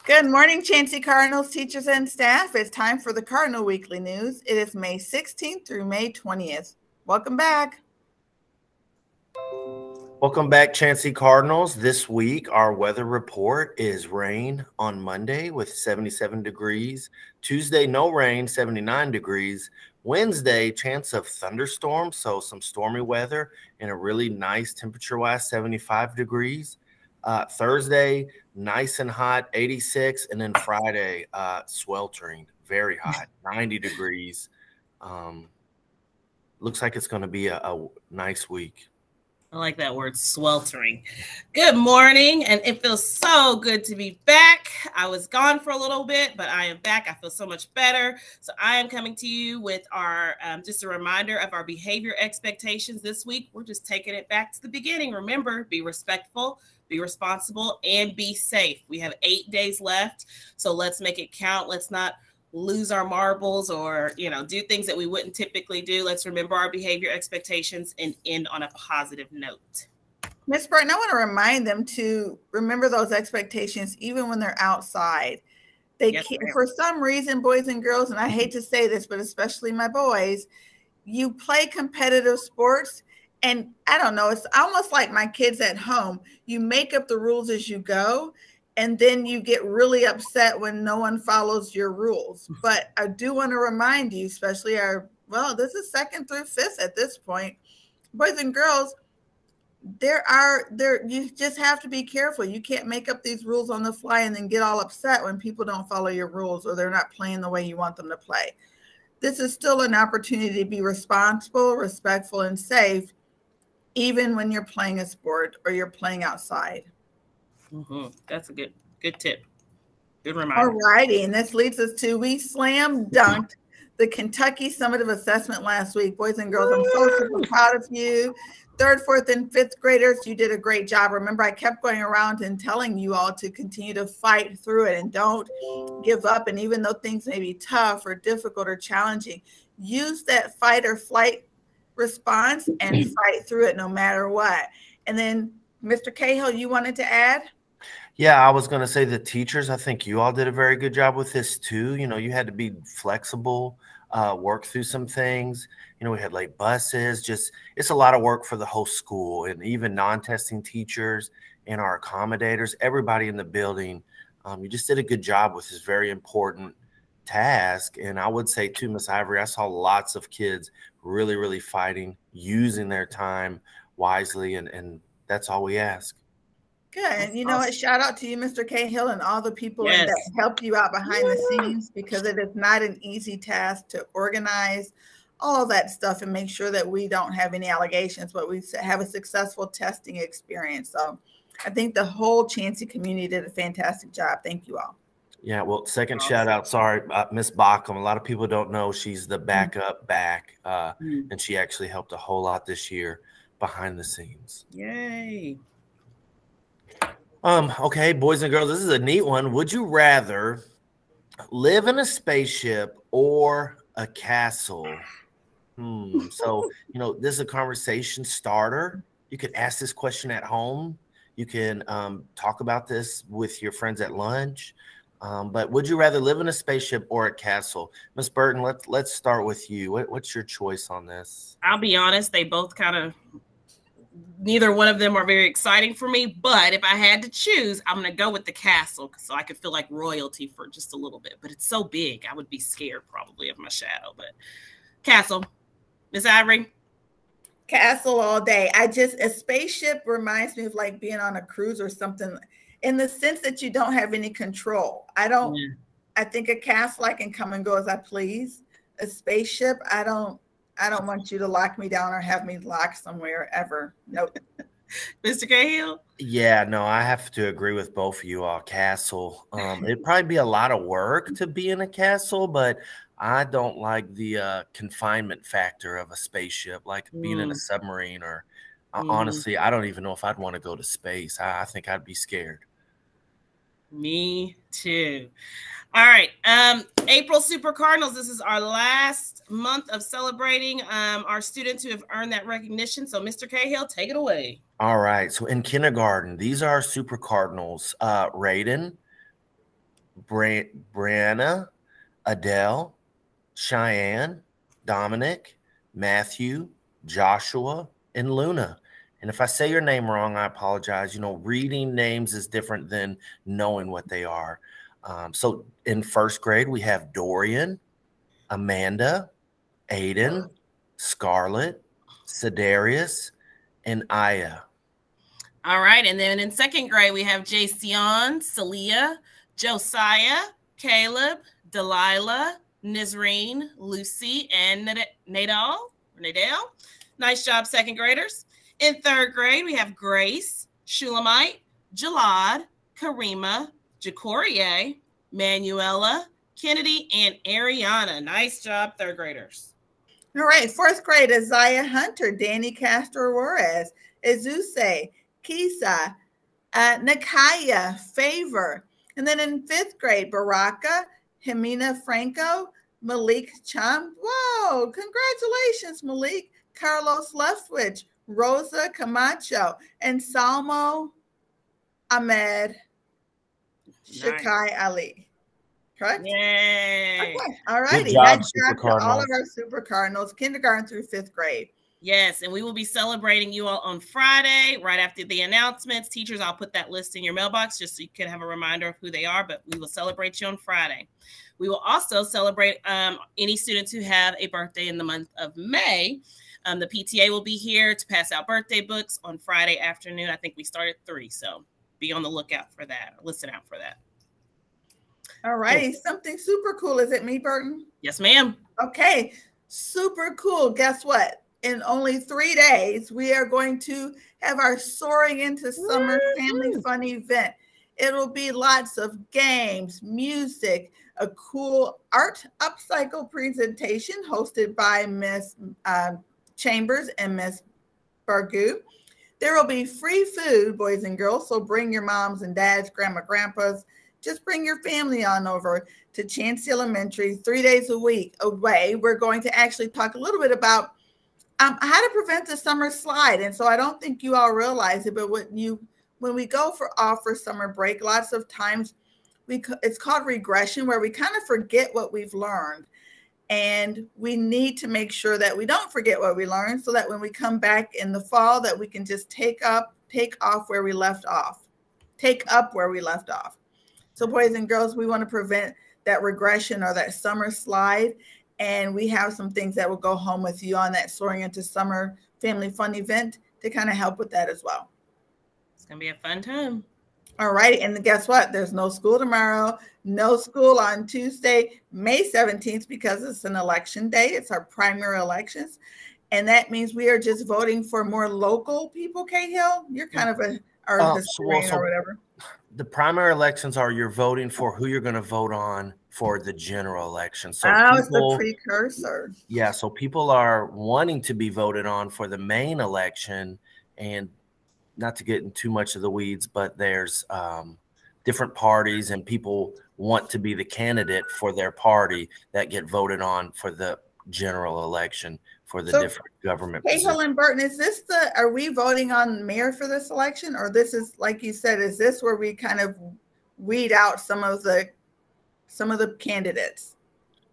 Good morning, Chancey Cardinals teachers and staff. It's time for the Cardinal Weekly News. It is May 16th through May 20th. Welcome back. Welcome back, Chancey Cardinals. This week, our weather report is rain on Monday with 77 degrees. Tuesday, no rain, 79 degrees. Wednesday, chance of thunderstorms, so some stormy weather and a really nice temperature-wise, 75 degrees. Thursday, nice and hot, 86. And then Friday, sweltering, very hot, 90 degrees. Looks like it's going to be a nice week. I like that word, sweltering. Good morning, and it feels so good to be back. I was gone for a little bit, but I am back. I feel so much better. So I am coming to you with our, just a reminder of our behavior expectations this week. We're just taking it back to the beginning. Remember, be respectful, be responsible, and be safe. We have 8 days left, so let's make it count. Let's not lose our marbles or, do things that we wouldn't typically do. Let's remember our behavior expectations and end on a positive note. Ms. Burton, I want to remind them to remember those expectations even when they're outside. They can't, for some reason, boys and girls, and I hate to say this, but especially my boys, you play competitive sports. And I don't know, it's almost like my kids at home. You make up the rules as you go, and then you get really upset when no one follows your rules. But I do want to remind you, especially this is 2nd through 5th at this point, boys and girls, you just have to be careful. You can't make up these rules on the fly and then get all upset when people don't follow your rules or they're not playing the way you want them to play. This is still an opportunity to be responsible, respectful, and safe, even when you're playing a sport or you're playing outside. Mm-hmm. That's a good tip. Good reminder. All righty. And this leads us to, we slam dunked the Kentucky Summative Assessment last week. Boys and girls, I'm so super proud of you. 3rd, 4th, and 5th graders, you did a great job. Remember, I kept going around and telling you all to continue to fight through it and don't give up. And even though things may be tough or difficult or challenging, use that fight or flight response and fight through it no matter what. And then, Mr. Cahill, you wanted to add? Yeah, I was going to say the teachers, I think you all did a very good job with this too. You had to be flexible, work through some things. We had late buses, it's a lot of work for the whole school, and even non-testing teachers and our accommodators, everybody in the building. You just did a good job with this very important task. And I would say too, Miss Ivory, I saw lots of kids really, really fighting, using their time wisely, and that's all we ask. Good. And you know what? Shout out to you, Mr. Cahill, and all the people that helped you out behind the scenes, because it is not an easy task to organize all that stuff and make sure that we don't have any allegations, but we have a successful testing experience. So I think the whole Chancey community did a fantastic job. Thank you all. Yeah, well, second shout out, sorry, Miss Bacham. A lot of people don't know she's the backup back, and she actually helped a whole lot this year behind the scenes. Yay. Okay, boys and girls, this is a neat one. Would you rather live in a spaceship or a castle? So, this is a conversation starter. You could ask this question at home. You can talk about this with your friends at lunch. But would you rather live in a spaceship or a castle? Miss Burton, let's start with you. What's your choice on this? I'll be honest, they both kind of, neither one of them are very exciting for me, but if I had to choose, I'm going to go with the castle so I could feel like royalty for just a little bit. But it's so big, I would be scared probably of my shadow. But castle. Miss Ivory? Castle all day. A spaceship reminds me of like being on a cruise or something, in the sense that you don't have any control. I think a castle, I can come and go as I please. A spaceship, I don't want you to lock me down or have me locked somewhere ever. Nope. Mr. Cahill? Yeah, no, I have to agree with both of you all. Castle. It'd probably be a lot of work to be in a castle, but I don't like the confinement factor of a spaceship, like being in a submarine or honestly, I don't even know if I'd want to go to space. I think I'd be scared. Me too. All right. April Super Cardinals. This is our last month of celebrating our students who have earned that recognition. So Mr. Cahill, take it away. All right. So in kindergarten, these are our Super Cardinals. Raiden, Brianna, Adele, Cheyenne, Dominic, Matthew, Joshua, and Luna. And if I say your name wrong, I apologize. You know, reading names is different than knowing what they are. So in first grade, we have Dorian, Amanda, Aiden, Scarlett, Cedarius, and Aya. All right. And then in second grade, we have Jason, Celia, Josiah, Caleb, Delilah, Nizreen, Lucy, and Nadal. Nice job, second graders. In third grade, we have Grace, Shulamite, Jalad, Karima, Jacorie, Manuela, Kennedy, and Ariana. Nice job, third graders. All right. Fourth grade, Isaiah Hunter, Danny Castro Juarez, Azuse, Kisa, Nakaya, Favor. And then in fifth grade, Baraka, Jimena Franco, Malik Cham. Whoa, congratulations, Malik. Carlos Leftwich, Rosa Camacho, and Salmo Ahmed Shakai Ali. Correct? Yay. Okay. All righty. Nice job to all of our Super Cardinals, kindergarten through fifth grade. Yes, and we will be celebrating you all on Friday, right after the announcements. Teachers, I'll put that list in your mailbox just so you can have a reminder of who they are, but we will celebrate you on Friday. We will also celebrate any students who have a birthday in the month of May. The PTA will be here to pass out birthday books on Friday afternoon. I think we start at 3, so be on the lookout for that. Listen out for that. All righty. Something super cool. Is it me, Burton? Yes, ma'am. Okay. Super cool. Guess what? In only 3 days, we are going to have our Soaring into Summer Family Fun event. It'll be lots of games, music, a cool art upcycle presentation hosted by Miss Chambers and Miss Bargu. There will be free food, boys and girls, so bring your moms and dads, grandma, grandpas. Just bring your family on over to Chancey Elementary 3 days a week away. We're going to actually talk a little bit about how to prevent the summer slide. And so I don't think you all realize it, but when we go off for summer break, lots of times it's called regression, where we kind of forget what we've learned. And we need to make sure that we don't forget what we learned, so that when we come back in the fall, that we can just take up where we left off. So boys and girls, we want to prevent that regression or that summer slide. And we have some things that will go home with you on that Soaring into Summer Family Fun event to kind of help with that as well. It's going to be a fun time. All right. And guess what? There's no school tomorrow. No school on Tuesday, May 17th, because it's an election day. It's our primary elections. And that means we are just voting for more local people, Cahill. You're kind of our historian or whatever. The primary elections are you're voting for who you're going to vote on for the general election. So it's the precursor. Yeah, so people are wanting to be voted on for the main election, and not to get in too much of the weeds, but there's different parties, and people want to be the candidate for their party that get voted on for the general election for the different government positions. Hey, Helen Burton, are we voting on mayor for this election? Or this is, like you said, is this where we kind of weed out some of the candidates?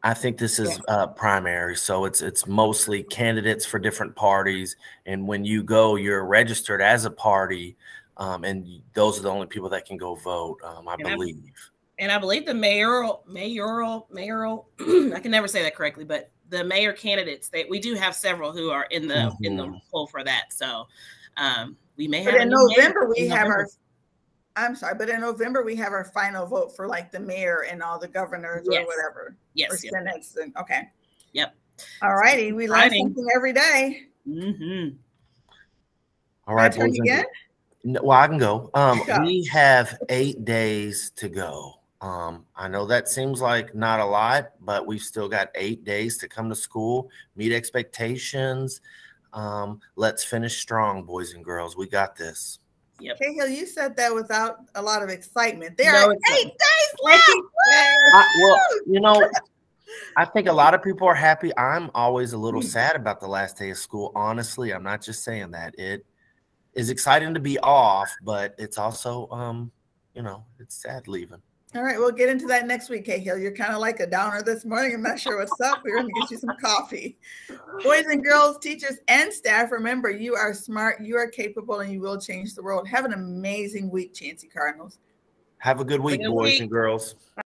I think this is primary. So it's mostly candidates for different parties. And when you go, you're registered as a party. And those are the only people that can go vote, I believe. And I believe the mayoral, I can never say that correctly, but the mayor candidates, we do have several who are in the poll for that. So we may have. But in November we have our. I'm sorry, but in November we have our final vote for like the mayor and all the governors or whatever. Yes. Or senates. Okay. Yep. All righty, we learn something every day. Mm-hmm. All right. Turn again? Well, I can go. We have 8 days to go. I know that seems like not a lot, but we've still got 8 days to come to school, meet expectations. Let's finish strong, boys and girls. We got this. Yep. Cahill, you said that without a lot of excitement. There are 8 days left. I think a lot of people are happy. I'm always a little sad about the last day of school. Honestly, I'm not just saying that. It is exciting to be off, but it's also, it's sad leaving. All right, we'll get into that next week, Cahill. You're kind of like a downer this morning. I'm not sure what's up. We're going to get you some coffee. Boys and girls, teachers and staff, remember, you are smart, you are capable, and you will change the world. Have an amazing week, Chancey Cardinals. Have a good week, boys and girls.